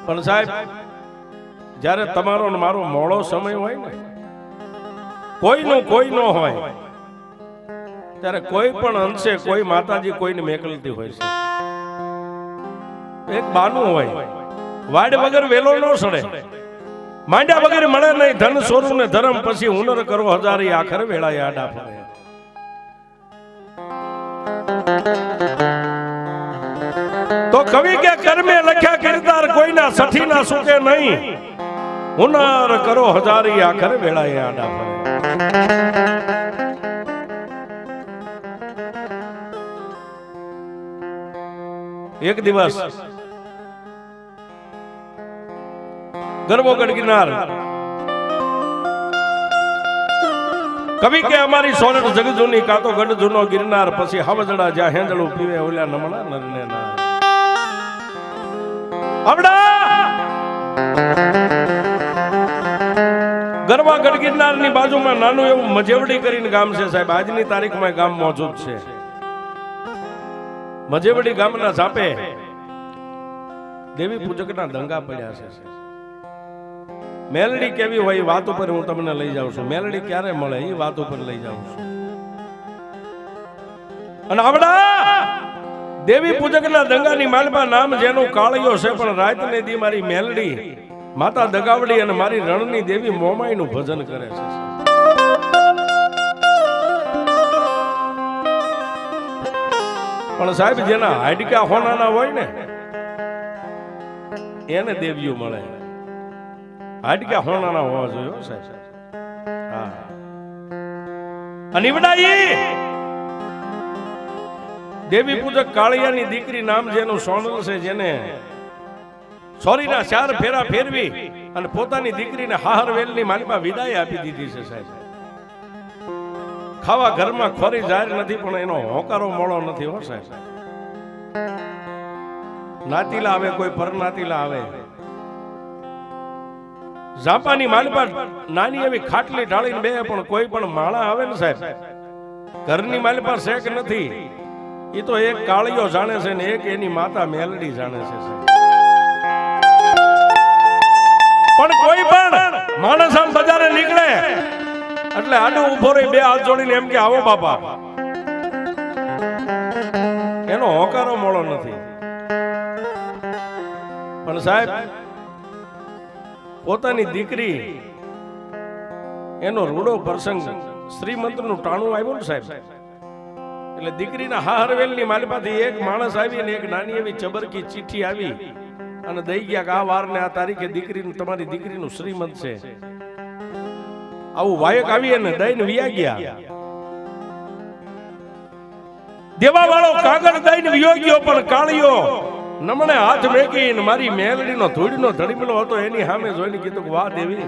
પણ સાહેબ જ્યારે તમારો ને મારો મોડો સમય હોય ને, કોઈનું કોઈ ન હોય, ત્યારે કોઈ પણ અંશે કોઈ માતાજી કોઈને મેકલતી હોય છે. એક બાનું હોય, વાડ વગર વેલો ન સડે, માંડ્યા વગર મળે નહીં, ધન સોરું ને ધર્મ પછી હુનર કરો હજારી, આખર વેળાએ આડા ફરે. તો કવિ કે કર્મે લખ્યા કિરદાર કોઈના સઠીના સુકે નહીં, હુનર કરો હજારી, આખર વેળાએ આડા ફરે. એક દિવસ ગરબો ગઢગિરનાર કવિ કે અમારી સોરઠ જગજૂની કાતો ગઢ જૂનો ગિરનાર, પછી હવજડા જ્યાં હેંદળું પીવે ઓલા નમણા નરને ના. ગરબા ગઢગિરનાર ની બાજુમાં નાનું એવું મજેવડી કરીને ગામ છે સાહેબ. આજની તારીખમાં ગામ મોજૂદ છે. મજેવડી ગામના સાપે દેવી પૂજકના દંગા પડ્યા છે. મેલડી કેવી હોય વાત ઉપર હું તમને લઈ જાઉં છું. મેલડી ક્યારે મળે એ વાત ઉપર લઈ જાઉં છું. અને આવડા દેવી પૂજકના દંગાની માલપા નામ જેનું કાળિયો છે, પણ રાતને દી મારી મેલડી માતા દગાવડી અને મારી રણની દેવી મોમાઈનું ભજન કરે છે. પણ સાહેબ જેના હાડકા હોનાના હોય ને એને દેવીઓ મળે. હાડકા હોનાના હોવા જોઈએ સાહેબ. હા, અને ઈવડાઈ દેવી પૂજક કાળિયાની દીકરી નામ જેનું સોનલ છે, જેને સોરીના 4 ફેરા ફેરવી અને પોતાની દીકરીને હાહરવેલની માલિપા વિદાય આપી દીધી છે સાહેબ. ખાવા ઘરમાં ખોરી જાહેર નથી, પણ એનો હોકારો મોળો નથી હો સાહેબ. નાતીલા આવે, કોઈ પરનાતીલા આવે, ઝાપાની માલિપા નાની એવી ખાટલી ઢાળીને બે, પણ કોઈ પણ માળા આવે ને સાહેબ, ઘરની માલિપા શેક નથી. એ તો એક કાળિયો જાણે છે ને એક એની માતા મેલડી જાણે છે. પણ કોઈ પણ માણસ આમ બજારે નીકળે એટલે આડો ઉભો રહી બે હાથ જોડીને એમ કે આવો બાપા, એનો હોકારો મોળો નથી. પણ સાહેબ પોતાની દીકરી એનો રૂડો પ્રસંગ શ્રીમંતનું ટાણું આવ્યું ને સાહેબ, એટલે દીકરીના હાહરવેલની માલિપાથી એક માણસ આવી અને એક નાની એવી ચબરકી ચિઠ્ઠી આવી અને દઈ ગયા કે આ વારને આ તારીખે દીકરીનું તમારી દીકરીનું શ્રીમંત છે. આવું વાયક આવી અને દઈને વિયા ગયા. દેવા વાળો કાગળ દઈને વિયો ગયો, પણ કાળિયો નમણે હાથ મેકીને મારી મેલડીનો ધૂળનો ધડીમલો હતો એની સામે જોઈને કીધું કે વાહ દેવી,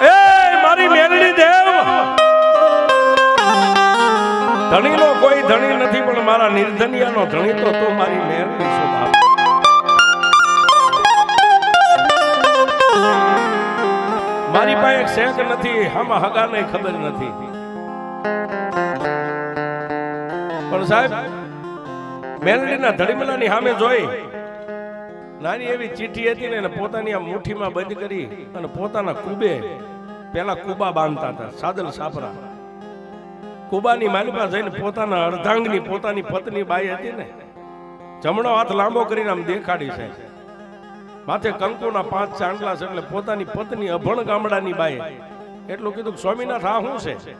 એ મારી મેલડી દેવ, ધણીનો કોઈ ધણી નથી, પણ મારા નિર્ધનિયાનો ધણી તો તું મારી મેલડી છો. મારી પાસે શેક નથી, આમાં હગાને ખબર નથી. પણ સાહેબ મેલડીના ધડીમલાની સામે જોઈ નાની એવી ચીઠી હતી ને પોતાની આ મુઠ્ઠીમાં બંધ કરી અને પોતાના કુબે પેલા કુબા બાંધતા હતા, સાદલ સાપરા. કુબાની માલિપા જઈને પોતાના અર્ધાંગની પોતાની પત્ની બાઈ હતી ને જમણો હાથ લાંબો કરીને આમ દેખાડી છે. માથે કંકુના 5 ચાંદલા છે, એટલે પોતાની પત્ની અભણ ગામડાની બાઈ એટલું કીધું કે સ્વામિનાથ આ શું છે?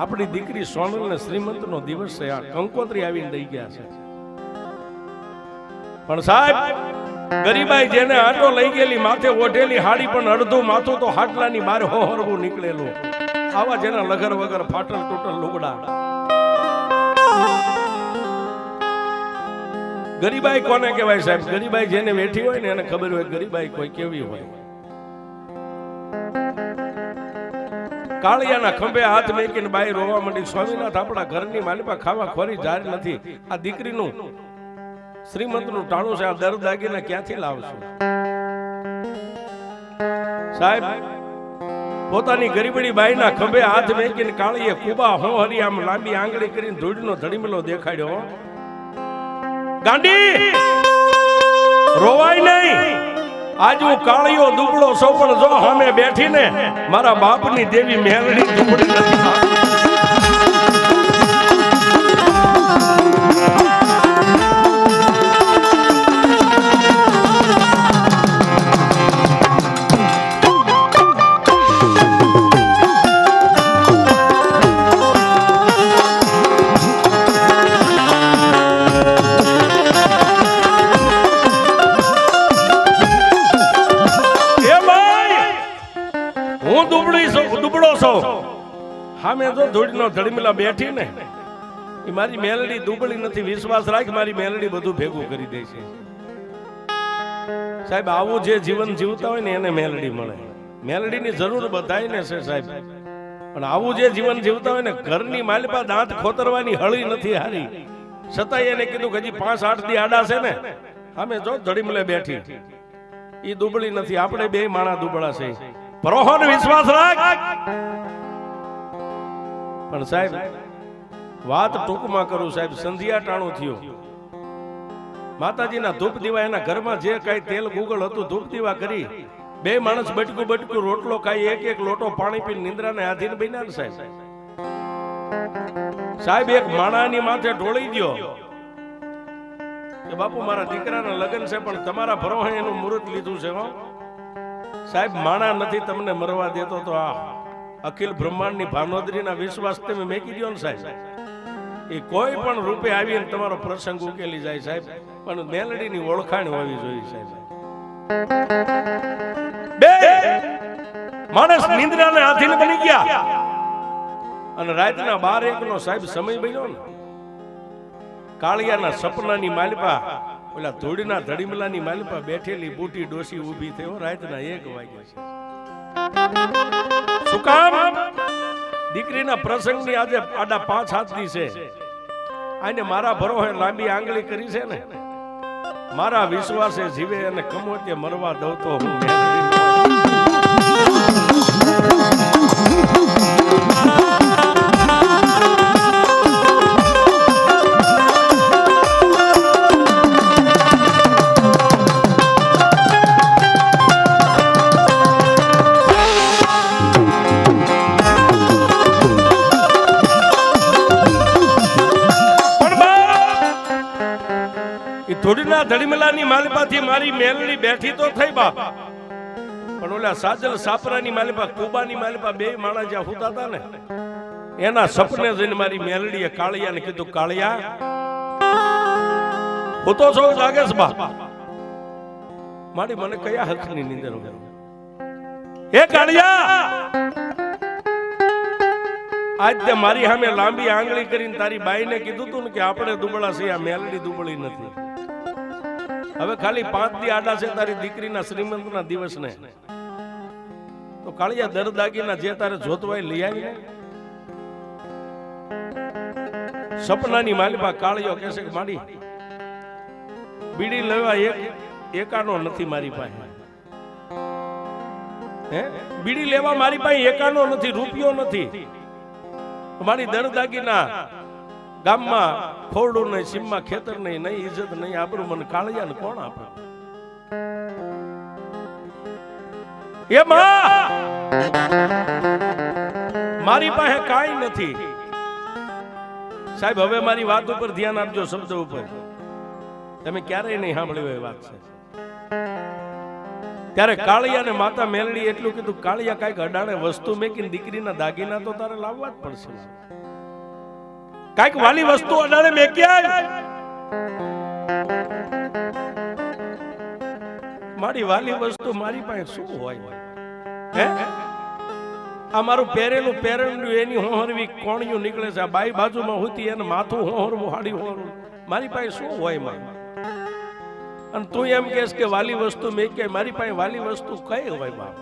આપણી દીકરી સોનલ ને શ્રીમંત નો દિવસ છે, આ કંકોત્રી આવીને દઈ ગયા છે. પણ સાહેબ ગરીબાઈ જેને આટો લઈ ગયેલી, માથે ઓઢેલી હાડી પણ અડધું માથું તો હાટલાની બહાર હોહરવું નીકળેલું, આવા જેના લગર વગર ફાટલ તૂટલ લુગડા. ગરીબાઈ કોને કહેવાય સાહેબ? ગરીબાઈ જેને વેઠી હોય ને એને ખબર હોય ગરીબાઈ કોઈ કેવી હોય. કાળિયાના ખંભે હાથ મેકીને બાઈ રોવા માંડી, સ્વામિનાથ આપણા ઘરની માલિપા ખાવા ખોરી જાર નથી, આ દીકરીનું શ્રીમંતનું ટાણું છે, આ દર દાગીને ક્યાંથી લાવશું? સાહેબ પોતાની ગરીબડી બાઈના ખંભે હાથ મેકીને કાળીએ કુબા હો હરી આમ લાંબી આંગળી કરીને ધૂળનો ધડીમલો દેખાડ્યો ગાંડી રોવાય નહીં. આજ હું કાળિયો દુબળો સૌ પણ જો સામે બેઠીને મારા બાપની દેવી મેલડી દુબળી નથી. સામે જો ધૂળનો ધડીમલા બેઠી ને એ મારી મેલડી દુબળી નથી. વિશ્વાસ રાખ, મારી મેલડી બધું ભેગું કરી દે છે. સાહેબ આવું જે જીવન જીવતા હોય ને એને મેલડી મળે. મેલડીની જરૂર બધાયને છે સાહેબ, પણ આવું જે જીવન જીવતા હોય ને ઘરની માલિપા દાંત ખોતરવાની હળી નથી હારી, છતાંય એને કીધું કે હજી 5-8 દી આડા છે ને સામે જો ધડીમલે બેઠી એ દુબળી નથી. આપણે બે માણા દુબળા છે. પરોહન વિશ્વાસ રાખ. પણ સાહેબ વાત ટૂંકમાં કરું સાહેબ, સંધ્યા ટાણું થયું. માતાજીના ધૂપ દીવા એના ઘરમાં જે કઈ તેલ ગુગળ હતું ધૂપ દીવા કરી બે માણસ બટકું બટકું રોટલો ખાઈ એક લોટો પાણી પીને નિંદ્રાને આધીન બન્યા ને સાહેબ. સાહેબ એક માણાની માથે ઢોળી ગયો કે બાપુ મારા દીકરાના લગ્ન છે પણ તમારા ભરોહે એનું મુહૂર્ત લીધું છે. સાહેબ માણા નથી તમને મરવા દેતો તો આ અખિલ બ્રહ્માંડની ભાનોદરીના વિશ્વાસ તમે મેકી દો ને સાહેબ, એ કોઈ પણ રૂપે આવીને તમારો પ્રસંગ ઉકેલી જાય સાહેબ. પણ મેલડીની ઓળખાણ હોવી જોઈએ સાહેબ. બે માણસ નિંદ્રાને આધીન બની ગયા અને રાતના 12-1 નો સાહેબ સમય બન્યો ને કાળિયાના સપનાની માલિપા ઓલા ધૂળના ધડીમલાની માલિપા બેઠેલી બૂટી ડોસી ઊભી થયો. રાતના 1 વાગ્યા છે. શું કામ? દીકરીના પ્રસંગની આજે આડા 5-7 દી છે. આને મારા ભરોહે લાંબી આંગળી કરી છે ને મારા વિશ્વાસે જીવે અને કમોતે મરવા દઉં તો હું ધૂળના ધડીમલાની માલિપાથી મારી મેલડી બેઠી તો થઈ બાપ, પણ ઓલા સાજલ સાપરાની માલિપા કુબાની માલિપા બે માણા જ્યાં હુતા હતા ને એના સપને જઈને મારી મેલડીએ કાળિયાને કીધું કાળિયા હું તો છો લાગે છે બાપ, મારી મને કયા હકની નીંદર કરો? હે કાળિયા આજ તે મારી સામે લાંબી આંગળી કરીને તારી બાઈને કીધું તું ને કે આપણે દુબળા છીએ, આ મેલડી દુબળી નથી. હવે ખાલી 5 દી આડા છે તારી દીકરીના શ્રીમંતના દિવસને, તો કાળિયા દરદાગીના જે તારે જોતવાય લઈ આવીને. સપનાની માલિપા કાળિયો કહે છે કે મારી બીડી લેવા એકાનો નથી મારી પાસે. હે બીડી લેવા મારી પાસે એકાનો નથી, રૂપિયો નથી. મારી દરદાગીના ગામમાં ખોરડું નહીં, સીમમાં ખેતર નહીં, નહીં ઇજ્જત નહીં, આબરૂ મને કાળિયાને કોણ આપે? એ માં મારી પાસે કાંઈ નથી. સાહેબ હવે મારી વાત ઉપર ધ્યાન આપજો, શબ્દ ઉપર. તમે ક્યારેય નહીં સાંભળ્યું એ વાત છે. ત્યારે કાળિયાને માતા મેલડી એટલું કીધું, કાળિયા કાંઈક અડાડે વસ્તુ મેકીને દીકરીના દાગીના તો તારે લાવવા જ પડશે. કાંઈક વાલી વસ્તુ અડાડે મેક્યા. મારી વાલી વસ્તુ મારી પાસે શું હોય? હે આ મારું પહેરેલું એની હોહરવી કોણિયું નીકળે છે. આ બાઈ બાજુમાં હોતી એને માથું હોહરવું, હાડી હોહરવું, મારી પાસે શું હોય માં? અને તું એમ કહેશ કે વાલી વસ્તુ મેં કે મારી પાસે વાલી વસ્તુ કઈ હોય બાપ?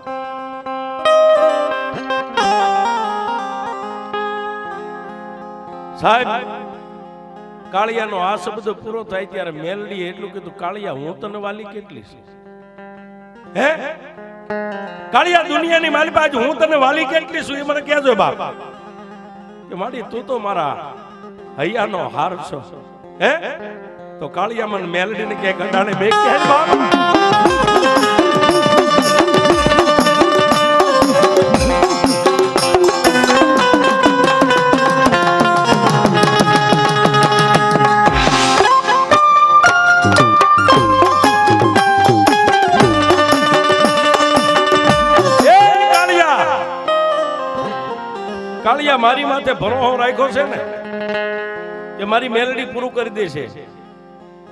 સાહેબ કાળિયાનો આ શબ્દ પૂરો થાય ત્યારે મેલડીએ એટલું કીધું, કાળિયા હું તને વાલી કેટલી છે? હે કાળિયા દુનિયાની મારી પાસે હું તને વાલી કેટલી છું એ મને કહેજો બાપ. કે માડી તું તો મારા હૈયાનો હાર છો. હે તો કાળિયા મને મેલડીને કે ગડાને બે કે બાપ કાળિયા મારી માથે ભરોસો રાખ્યો છે ને કે મારી મેલડી પૂરું કરી દેશે,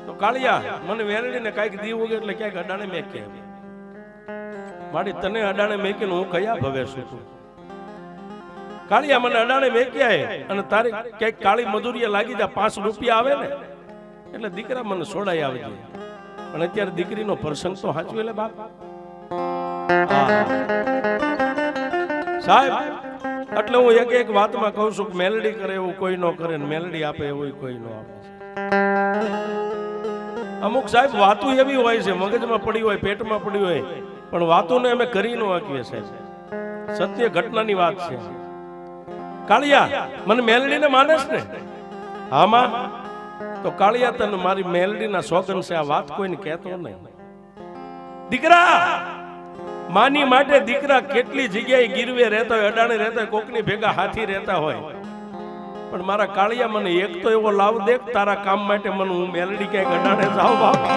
તો કાળિયા મને મેલડીને કાંઈક દીવું એટલે ક્યાંક અડાણે મેકે મારી તને અડાણે મેકીને હું કયા ભવે છું. કાળિયા મને અડાણે મેક્યા અને તારે ક્યાંક કાળી મજૂરીએ લાગી જાય 5 રૂપિયા આવે ને એટલે દીકરા મને છોડાઈ આવજે. પણ અત્યારે દીકરીનો પ્રસંગ તો સાચવે લે બાપ. સાહેબ એટલે હું એક વાતમાં કહું છું કે મેલડી કરે એવું કોઈ ન કરે ને મેલડી આપે એવું કોઈ ન આપે. અમુક સાહેબ વાતો એવી હોય છે મગજમાં પડી હોય પેટમાં પડી હોય પણ વાતોને અમે કરી ન શકીએ સાહેબ. સત્ય ઘટનાની વાત છે. કાળિયા મને મેલડીને માનેશ ને? હા માં. તો કાળિયા તને મારી મેલડીના સોગન છે આ વાત કોઈને કહેતો નહીં. દીકરા માની માટે દીકરા કેટલી જગ્યાએ ગીરવે રહેતા હોય, અડાણે રહેતા હોય, કોકની ભેગા હાથી રહેતા હોય, પણ મારા કાળિયા મને એક તો એવો લાવ દે તારા કામ માટે મને હું મેલડી ક્યાંક અડાણે જાઉં બાપા.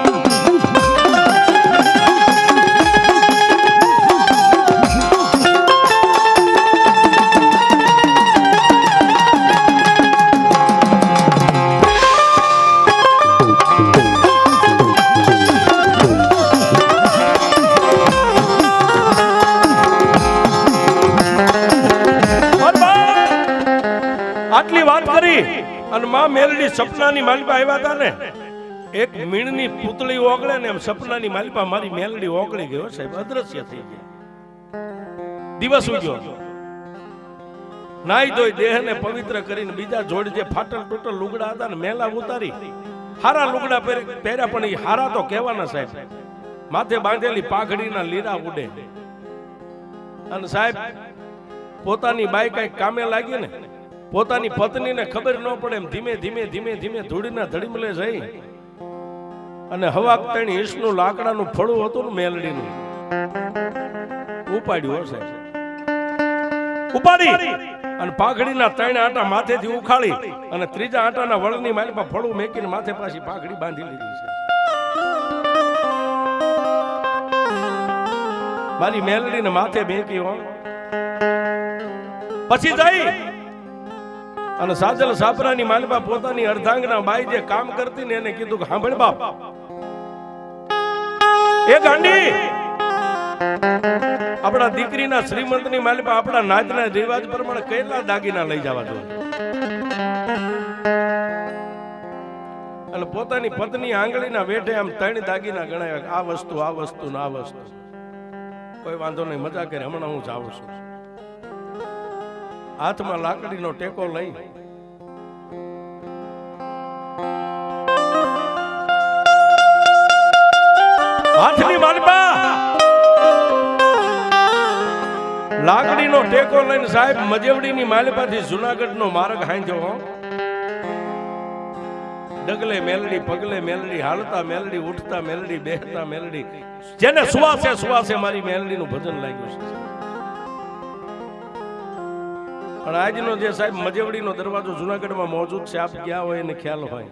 આટલી વાત કરી અને માં મેલડી સપનાની માલિપા આવ્યા હતા ને, એક મીણની પૂતળી ઓગળે ને એમ સપનાની માલિપા મારી મેલડી ઓગળી ગયો સાહેબ, અદ્રશ્ય થઈ ગયા. દિવસ ઉગ્યો, નાઈ ધોઈ દેહને પવિત્ર કરીને બીજા જોડ જે ફાટલ ટૂટલ લુગડા હતા ને મેલા ઉતારી હારા લુગડા પહેર્યા, પણ એ હારા તો કહેવાના સાહેબ. માથે બાંધેલી પાઘડીના લીરા ઉડે અને સાહેબ પોતાની બાઈ કઈક કામે લાગી ને પોતાની પત્નીને ખબર ન પડે એમ ધીમે ધીમે ધીમે ધીમે ધૂળીના ધડીમલે જઈ અને હવા 3 ઇંચનું લાકડાનું ફળું હતું ને મેલડીનું ઉપાડ્યું હશે. ઉપાડી અને પાઘડીના 3 આંટા માથેથી ઉખાડી અને ત્રીજા આંટાના વળની માલિપા ફળું મેકીને માથે પાછી પાઘડી બાંધી લીધી છે. મારી મેલડીને માથે બેકી હો. પછી જઈ અને સાજલ સાપરાની માલિપા પોતાની અર્ધાંગના બાઈ જે કામ કરતી ને એને કીધું કે સાંભળ બાપ, એ ગાંડી આપણા દીકરીના શ્રીમંતની માલિપા આપણા નાચના રિવાજ પ્રમાણે કેટલા દાગીના લઈ જવા જોઈએ. અને પોતાની પત્ની આંગળીના વેઠે આમ 3 દાગીના ગણાયા, આ વસ્તુ આ વસ્તુ ને આ વસ્તુ. કોઈ વાંધો નહીં, મજા કરે, હમણાં હું જાઉં છું. હાથમાં લાકડીનો ટેકો લઈ હાથની માલિપા લાકડીનો ટેકો લઈને સાહેબ મજેવડીની માલિપાથી જુનાગઢનો માર્ગ હાંધ્યો. ડગલે મેલડી, પગલે મેલડી, હાલતા મેલડી, ઉઠતા મેલડી, બેહતા મેલડી, જેને સુવાસે સુવાસે મારી મેલડીનું ભજન લાગ્યું છે. પણ આજનો જે સાહેબ મજેવડીનો દરવાજો જુનાગઢમાં મોજૂદ છે, આપ ગયા હોય એને ખ્યાલ હોય.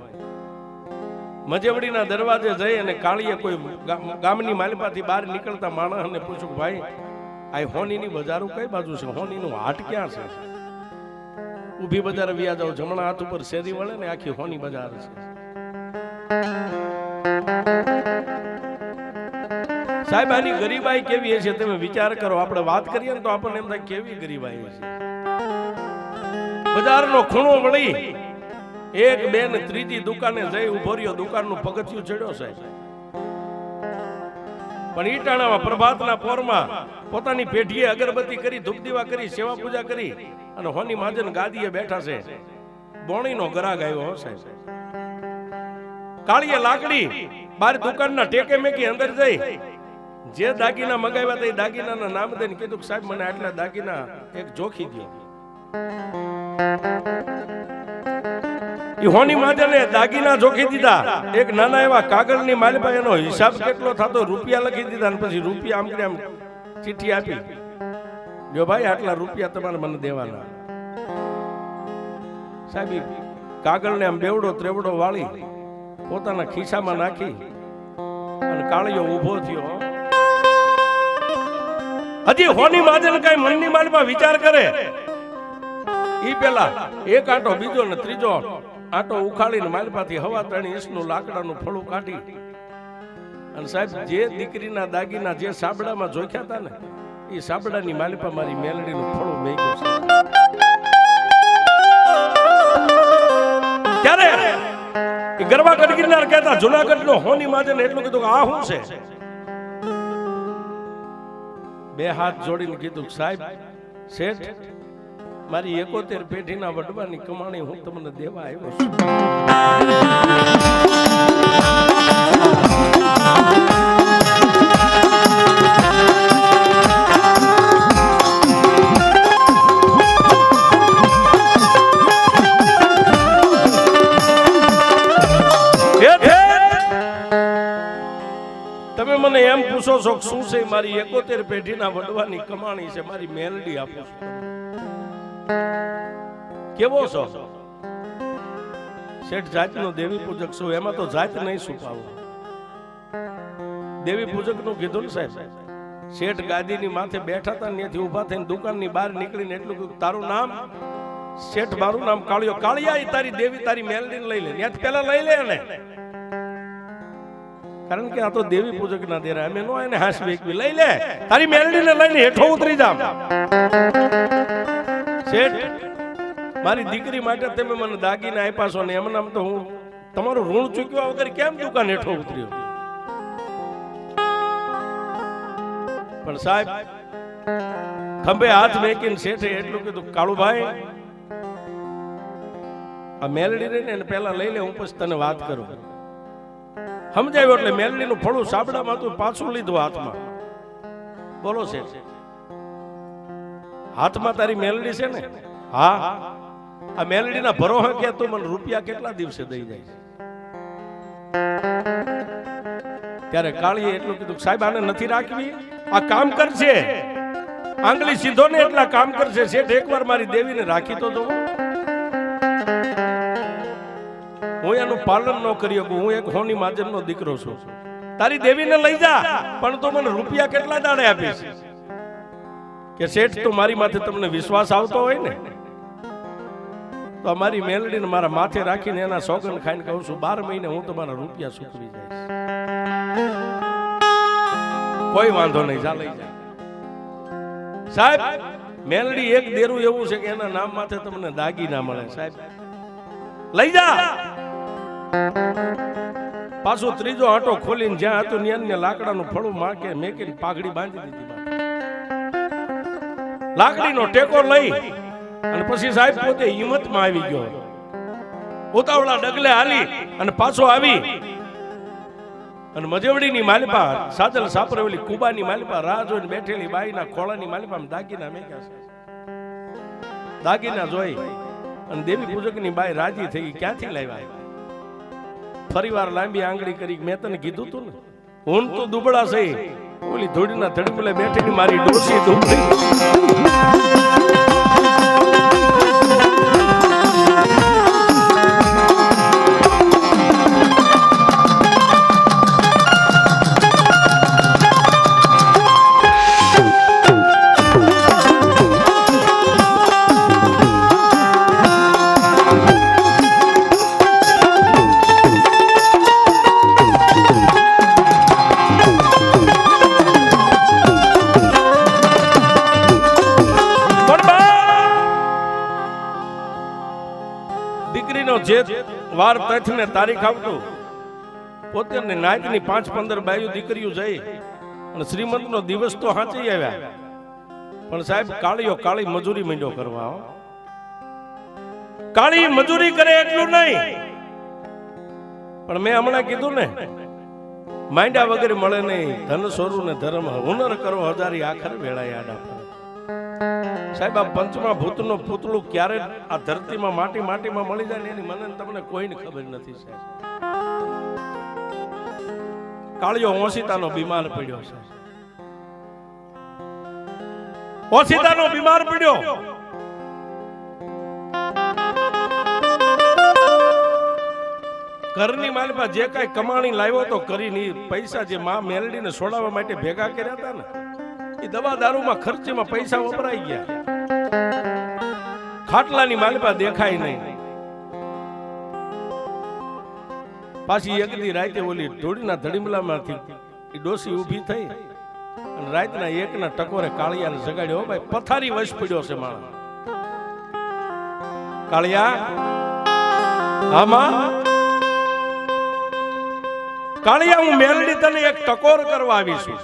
મજેવડીના દરવાજે જઈ અને કાળીએ કોઈ ગામની માલિપાથી બહાર નીકળતા માણસને પૂછ્યું કે ભાઈ આ હોનીની બજારો કઈ બાજુ છે, હોનીનું હાટ ક્યાં છે? ઊભી બજાર વ્યા જાવ, જમણા હાથ ઉપર શેરી વળે ને આખી હોની બજાર છે. સાહેબ આની ગરીબાઈ કેવી છે તમે વિચાર કરો. આપણે વાત કરીએ ને તો આપણને એમ થાય કેવી ગરીબાઈ છે. બજારનો ખૂણો વળી એક બેન ત્રીજી દુકાને જઈ ઉભો રહ્યો, દુકાનનું પગથિયું ચડ્યો સાહેબ. પણ ઈટાણામાં પ્રભાતના પોરમાં પોતાની પેઢીએ અગરબત્તી કરી, ધૂપ દીવા કરી, સેવા પૂજા કરી અને હોની મહાજન ગાદીએ બેઠા છે. બોણીનો ગરાગ આવ્યો સાહેબ. કાળીએ લાકડી બાર દુકાનના ટેકે મેકી અંદર જઈ જે દાગીના મગાવ્યા હતા એ દાગીનાના નામ દઈને કીધું કે સાહેબ મને આટલા દાગીના એક જોખી દો. એ હોની માતાને દાગીના જોખી દીધા, એક નાના એવા કાગળની માલિપા એનો હિસાબ કેટલો થતો રૂપિયા લખી દીધા, અને પછી રૂપિયા આમ કરી આમ ચિઠ્ઠી આપી, જો ભાઈ આટલા રૂપિયા તમારે મને દેવાના. સાહેબ કાગળને આમ બેવડો ત્રેવડો વાળી પોતાના ખિસ્સામાં નાખી અને કાળિયો ઊભો થયો. હજી હોની માજન કઈ મનની માલમાં વિચાર કરે ઈ પેલા એક આંટો બીજો ને ત્રીજો આંટો ઉખાડીને માલપાથી હવા 3 ઇંચનું લાકડાનું ફળું કાઢી અને સાહેબ જે દીકરીના દાગીના જે સાબડામાં જોખ્યા હતા ને એ સાબડાની માલપા મારી મેલડીનું ફળું મેગ્યું છે. ત્યારે એ ગરબા ગઢગીરનાર કહેતા જુનાગઢનો હોની માજન એટલું કીધું કે આ શું છે? બે હાથ જોડીને કીધું સાહેબ શેઠ મારી 71 પેઢીના વડવાની કમાણી હું તમને દેવા આવ્યો છું. તમે મને એમ પૂછો છો શું છે મારી 71 પેઢીના વડવાની કમાણી છે, મારી મેલડી આપું છું. કેવો છો? શેઠ જાતનો દેવી પૂજક છું. એમાં તો જાત નહીં છુપાવો. દેવી પૂજક નું કીધું ને સાહેબ. શેઠ ગાદીની માથે બેઠા હતા ત્યાંથી ઊભા થઈને દુકાનની બહાર નીકળીને એટલું કીધું તારું નામ? શેઠ મારું નામ કાળિયો. કાળિયા તારી દેવી તારી મેલડીને લઈ લે. ત્યાંથી પેલા લઈ લે ને, કારણ કે આ તો દેવી પૂજક ના દેરા અમે નો એને હાસ વેકવી. લઈ લે તારી મેલડીને લઈને હેઠો ઉતરી જામ. શેઠ મારી દીકરી માટે તમે મને દાગીને આપ્યા છો ને એમ તો હું તમારું ઋણ ચૂક્યા વગર કેમ દુકાન હેઠો ઉતર્યો? પણ સાહેબ ખંભે હાથ મેકીને શેઠે એટલું કીધું કાળુભાઈ આ મેલડી રહીને એને પહેલા લઈ લે, હું પછી તને વાત કરું. સમજાવ્યો એટલે મેલડીનું ફળું સાબડામાં હતું પાછું લીધું હાથમાં. બોલો શેઠ હાથમાં તારી મેલડી છે ને? હા. આ મેલડીના ભરોહે કે તું મને રૂપિયા કેટલા દિવસે દઈ જાય? ત્યારે કાળીએ એટલું કીધું સાહેબ આને નથી રાખવી, આ કામ કરશે, આંગળી સીધો ને એટલા કામ કરશે. શેઠ એકવાર મારી દેવીને રાખી તો દો. હું એનું પાલન ન કરી શકું. હું એક હોની માજનનો દીકરો છું. તારી દેવીને લઈ જા, પણ તો મને રૂપિયા કેટલા દાડે આપીશ? કે શેઠ તો મારી માથે તમને વિશ્વાસ આવતો હોય ને તો અમારી મેલડીને મારા માથે રાખીને એના સોગંદ ખાઈને કહું છું 12 મહિને હું તમારા રૂપિયા ચૂકવી જઈશ. કોઈ વાંધો નહીં, જા લઈ જા. સાહેબ મેલડી એક દેરું એવું છે કે એના નામ માથે તમને દાગી ના મળે. સાહેબ લઈ જા. પાછું ત્રીજો આંટો ખોલીને જ્યાં હતું ત્યાં લાકડાનું ફળું માકે મેકીને પાઘડી બાંધી દીધી. લાકડીનો ટેકો લઈ અને પછી સાહેબ પોતે હિંમતમાં આવી ગયો. ઉતાવળા ડગલે હાલી અને પાછો આવી અને મજવડીની માલિપા સાજલ સાપરેલી કુબાની માલિપા રાહ જોઈને બેઠેલી બાઈના ખોળાની માલિપામાં દાગીના મેક્યા છે. દાગીના જોઈ અને દેવી પૂજકની બાઈ રાજી થઈ ગઈ. ક્યાંથી લાવ્યા? ફરીવાર લાંબી આંગળી કરી. મેં તને કીધું તું ને હું તો દુબળા છે, ઓલી ધૂળના ધડમલે બેઠેલી મારી ડોસી દુબળી. જે વાર તથ ને તારીખ આવતું પોતે નાયકની 5-15 બાયુ દીકરીઓ જઈ અને શ્રીમંત નો દિવસ તો હાચી આવ્યા. પણ સાહેબ કાળીઓ કાળી મજૂરી માંડ્યો કરવા. કાળી મજૂરી કરે એટલું નહીં, પણ મેં હમણાં કીધું ને માંડ્યા વગર મળે નહીં. ધન સોરું ને ધર્મ હુનર કરો હજારી આખર વેળાય આડા. સાહેબ આ પંચમા ભૂતનું પૂતળું ક્યારે આ ધરતીમાં માટીમાં મળી જાય ને એની મને ને તમને કોઈને ખબર નથી સાહેબ. કાળિયો ઓશિતાનો બીમાર પડ્યો છે. ઓશિતાનો બીમાર પડ્યો. ઘરની માલિપા જે કઈ કમાણી લાવ્યો તો કરીને પૈસા જે માં મેલડીને છોડાવવા માટે ભેગા કર્યા હતા ને એ દવા દારૂમાં ખર્ચમાં પૈસા વપરાઈ ગયા. ખાટલાની માલિપા દેખાય નહીં. પાછી એક દી રાતે ઓલી ધૂળીના ધડીમલામાંથી એ ડોસી ઊભી થઈ અને રાતના એકના ટકોરે કાળિયાને જગાડ્યો. ભાઈ પથારી વશ પડ્યો છે માણસ. કાળિયા આમાં કાળિયા હું મેલડી તને એક ટકોર કરવા આવી છું.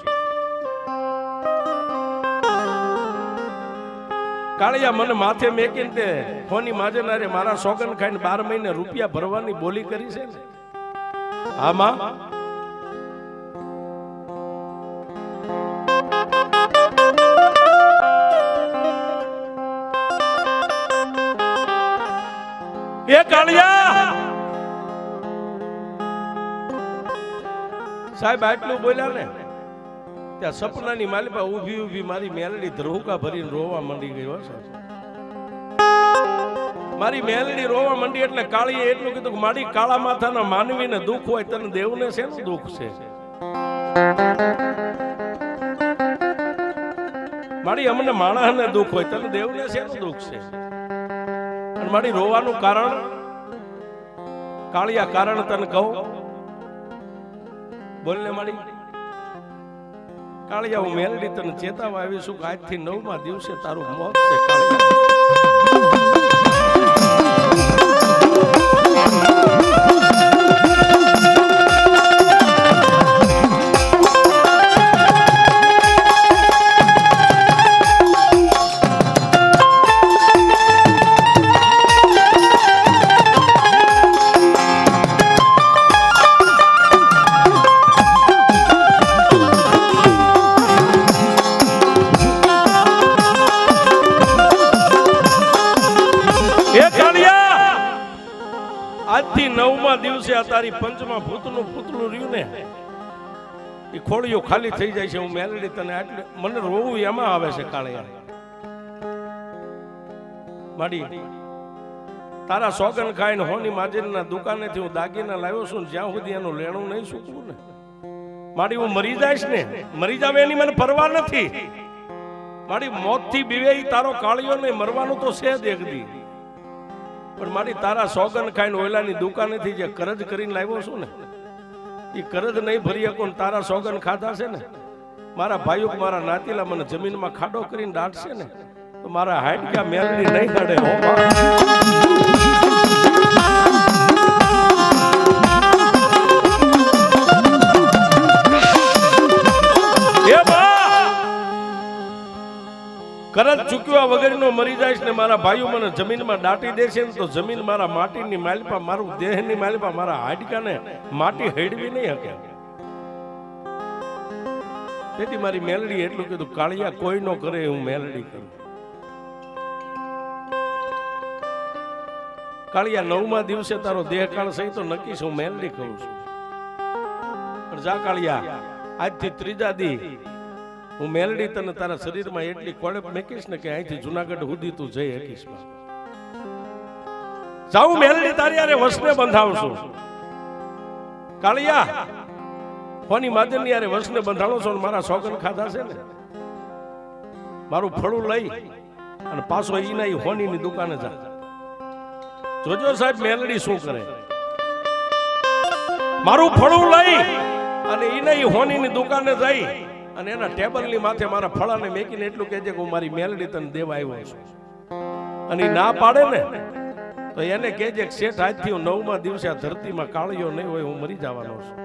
કાળિયા મને માથે મેકીને તે ફોની માજનારે મારા સોગન ખાઈને 12 મહિને રૂપિયા ભરવાની બોલી કરી છે ને. આમાં એ કાળિયા સાહેબ આટલું બોલ્યા ને ત્યાં સપનાની માલિપા ઊભી મારી મેલડી ધ્રુકા ભરીને રોવા માંડી ગઈ. મારી મેલડી રોવા માંડી એટલે કાળીએ એટલું કીધું કે મારી કાળા માથાના માનવીને દુઃખ હોય તને દેવને શેનું દુઃખ છે? મારી અમને માણસને દુઃખ હોય તને દેવને શેનું દુઃખ છે? અને મારી રોવાનું કારણ કાળિયા કારણ તને કહું બોલને મારી. કાળિયા હું મેલડી તને ચેતાવા આવી છું કે આજથી 9મા દિવસે તારું મોત છે કાળિયા. આજથી 9મા દિવસે આ તારી પંચમા ભૂતનું પૂતળું રહ્યું ને એ ખોળીઓ ખાલી થઈ જાય છે. હું મેલડી તને આટલે મને રોવું એમાં આવે છે કાળિયા. માડી તારા સોગન ખાઈને હોની માજેરના દુકાનેથી હું દાગીના લાવ્યો છું જ્યાં સુધી એનું લેણું નહીં સૂકવું ને માડી હું મરી જઈશ ને મરી જાવે એની મને પરવા નથી. માડી મોતથી બીવે તારો કાળિયો નહીં મરવાનું તો છે જ એક દી. પણ મારી તારા સોગન ખાઈને ઓયલાની દુકાનેથી જે કરજ કરીને લાવ્યો છું ને એ કરજ નહીં ભરી શકો ને તારા સોગન ખાધા છે ને મારા ભાઈઓ મારા નાતીલા મને જમીનમાં ખાડો કરીને દાટશે ને તો મારા હાડકા મેલડી નહીં કાઢે. કરજ ચૂક્યા વગરનો મરી જાય ને મારા ભાઈઓ મને જમીનમાં દાટી દેશે ને તો જમીન મારા માટીની માલિપા મારું દેહની માલિપા મારા હાડકાને માટી હેડવી નહીં શકે. તેથી મારી મેલડી એટલું કીધું કાળિયા કોઈ નો કરે હું મેલડી કરું. કાળિયા 9મા દિવસે તારો દેહ કાળ સહી તો નક્કી છે હું મેલડી કહું છું. પણ જા કાળિયા આજથી 3જા દી હું મેલડી તને તારા શરીરમાં એટલી કોળપ મેકીશ ને કે અહીંથી જુનાગઢ સુધી તું જઈ શકીશ. જાઉં મેલડી તારી યારે વસને બંધાવશું. કાળિયા કોની માદરની યારે વસને બંધાણો છો ને મારા સોગન ખાધા છે ને મારું ફળું લઈ અને પાછો ઈના ઈ હોનીની દુકાને જા. જોજો સાહેબ મેલડી શું કરે. મારું ફળું લઈ અને ઈના ઈ હોનીની દુકાને જઈ અને એના ટેબલની માથે મારા ફળાને મેકીને એટલું કહેજે કે હું મારી મેલડી તને દેવા આવ્યો છું. અને ના પાડે ને તો એને કહેજે કે શેઠ આજથી હું 9મા દિવસે આ ધરતીમાં કાળિયો નહીં હોય હું મરી જવાનો છું.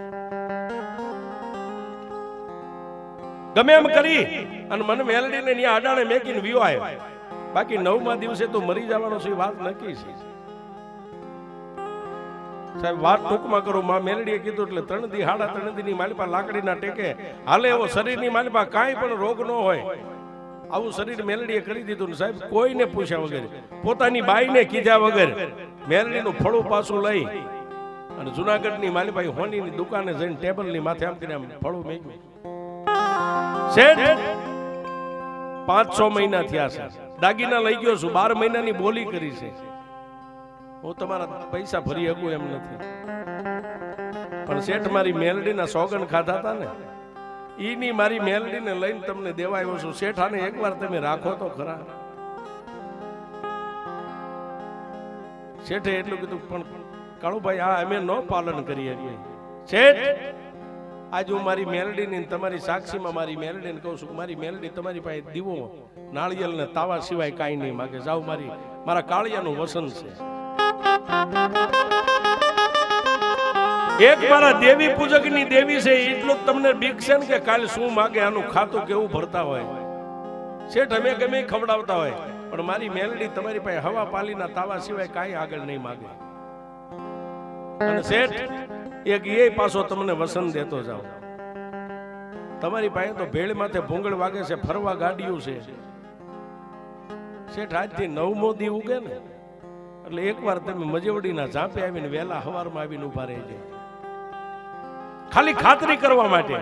ગમે એમ કરી અને મને મેલડીને ત્યાં અડાણે મેકીને વિયો આવ્યો. બાકી 9મા દિવસે તો મરી જવાનો છે વાત નક્કી છે. સાહેબ વાત ટૂંકમાં કરું માં મેલડીએ કીધું એટલે 3 દી 3.5 દી ની માલિપા લાકડીના ટેકે હાલે એવો શરીરની માલિપા કાંઈ પણ રોગ ન હોય આવું શરીર મેલડીએ કરી દીધું ને સાહેબ કોઈને પૂછ્યા વગર પોતાની બાઈને કીધા વગર મેલડીનું ફળું પાછું લઈ અને જુનાગઢની માલીભાઈ હોનીની દુકાને જઈને ટેબલની માથે આમ કરીને ફળું મેક્યું. શેઠ 5-6 મહિના થયા છે, દાગીના લઈ ગયો છું, 12 મહિનાની બોલી કરી છે, હું તમારા પૈસા ભરી શકું એમ નથી. પણ શેઠ મારી મેલડીના સોગન ખાધા હતા ને, ઈની મારી મેલડીને લઈને તમને દેવા આવ્યો છું. શેઠ આને એકવાર તમે રાખો તો ખરા. શેઠે એટલું કીધું પણ કાળુભાઈ આ અમે ન પાલન કરીએ. શેઠ આજ હું મારી મેલડીની તમારી સાક્ષીમાં મારી મેલડીને કહું છું, મારી મેલડી તમારી પાસે દીવો નાળિયેર ને તાવા સિવાય કાંઈ નહીં માગે. જાઓ મારા કાળિયાનું વસન છે. એક મારા દેવી પૂજકની દેવી છે, એટલું તમને બીક છે ને કે કાલે શું માગે આનું ખાતું કેવું ભરતા હોય. શેઠ અમે ગમે ખવડાવતા હોય પણ મારી મેલડી તમારી પાસે હવા પાલીના તાવા સિવાય કાંઈ આગળ નહીં માગે. અને શેઠ એક એ પાછો તમને વસન દેતો જાઓ. તમારી પાસે તો ભેળ માથે ભૂંગળ વાગે છે, ફરવા ગાડીઓ છે. શેઠ આજથી 9મો દી ઉગે ને એટલે એકવાર તમે મજેવડીના ઝાંપે આવીને વહેલા હવારમાં આવીને ઉભા રહી જાય, ખાલી ખાતરી કરવા માટે.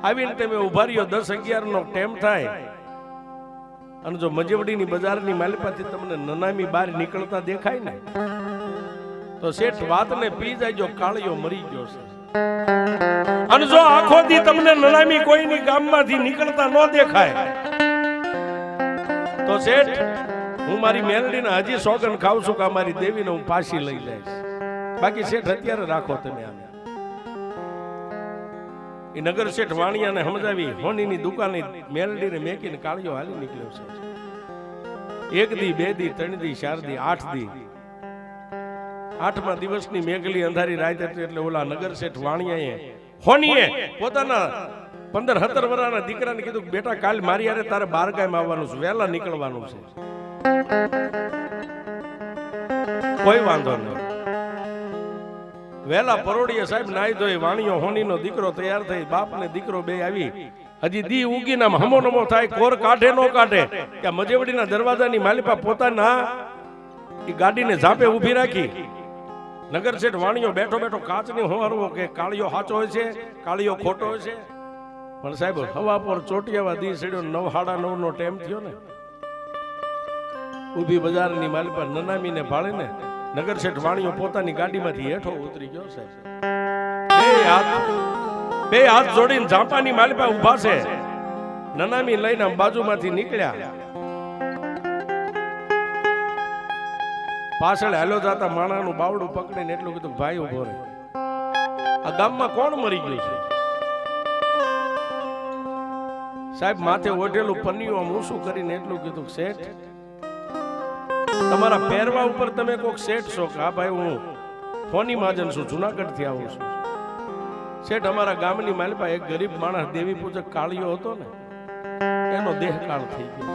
આવીને તમે ઉભા રહ્યો, 10-11 નો ટાઈમ થાય અને જો મજેવડીની બજારની માલિપાથી તમને નનામી બહાર નીકળતા દેખાય ને તો શેઠ વાતને પી જાય, જો કાળિયો મરી ગયો છે. અને જો આખો દી તમને નનામી કોઈની ગામમાંથી નીકળતા ન દેખાય તો શેઠ હું મારી મેલડીને હજી સોગન ખાઉં છું કે મારી દેવીને હું પાછી લઈ જઈશ. બાકી શેઠ અત્યારે રાખો તમે આને. એ નગર શેઠ વાણિયાને સમજાવી હોનીની દુકાને મેલડીને મેકીને કાળિયો હાલી નીકળ્યો છે. 1 દી 2 દી 3 દી 4 દી 8 દી 8મા દિવસની મેઘલી અંધારી રાત હતી એટલે ઓલા નગર શેઠ વાણિયાએ હોનીએ પોતાના 15-17 વર્ષના દીકરાને કીધું કે બેટા કાલ મારી હારે તારે 12 ગામ આવવાનું છે, વહેલા નીકળવાનું છે. કોઈ વાંધો નહીં. વહેલા પરોડીએ સાહેબ નાઈ ધોઈ વાણિયો હોનીનો દીકરો તૈયાર થઈ, બાપ ને દીકરો બે આવી. હજી દી ઉગીને હમો નમો થાય, કોર કાઢે નો કાઢે કે મજેવડીના દરવાજાની માલિપા પોતાના એ ગાડીને ઝાંપે ઊભી રાખી. નગર શેઠ વાણિયો બેઠો બેઠો કાચની હોરવો કે કાળિયો સાચો હોય છે, કાળિયો ખોટો હોય છે. પણ સાહેબ હવા પર ચોટિયાવા દી સડ્યો, 9-9:30 નો ટાઈમ થયો ને, ઊભી બજારની માલિપા નનામીને ભાળીને નગર શેઠ વાણિયો પોતાની ગાડીમાંથી હેઠો ઉતરી ગયો. સાહેબ બે હાથ જોડીને ઝાંપાની માલિપા ઊભા છે, નનામી લઈને બાજુમાંથી નીકળ્યા. પાછળ હાલ્યો જતા માણાનું બાવડું પકડીને એટલું કીધું ભાઈ ઉભો રહે, આ ગામમાં કોણ મરી ગયું છે? સાહેબ માથે ઓઢેલું પન્નિયું આમ ઊંચું કરીને એટલું કીધું શેઠ તમારા પહેરવા ઉપર તમે કોક શેઠ છો કે? હા ભાઈ હું ફોની મહાજન છું, જુનાગઢ થી આવું છું. શેઠ અમારા ગામની માલિપા એક ગરીબ માણસ દેવી પૂજક કાળિયો હતો ને, એનો દેહકાળ થઈ ગયો.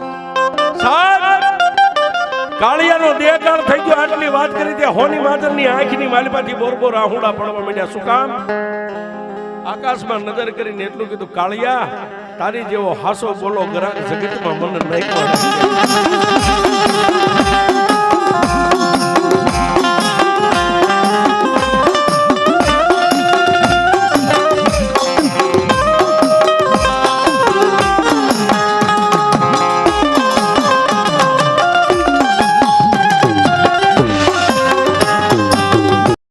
કાળિયાનો દેહકાળ થઈ ગયો. આટલી વાત કરી ત્યાં હોની મહાજનની આંખની માલિપાથી બોર આહુડા પડવા માંડ્યા. શું કામ? આકાશમાં નજર કરીને એટલું કીધું કાળિયા તારી જેવો હાસો બોલો ગ્રાહક જગતમાં મને નહીં.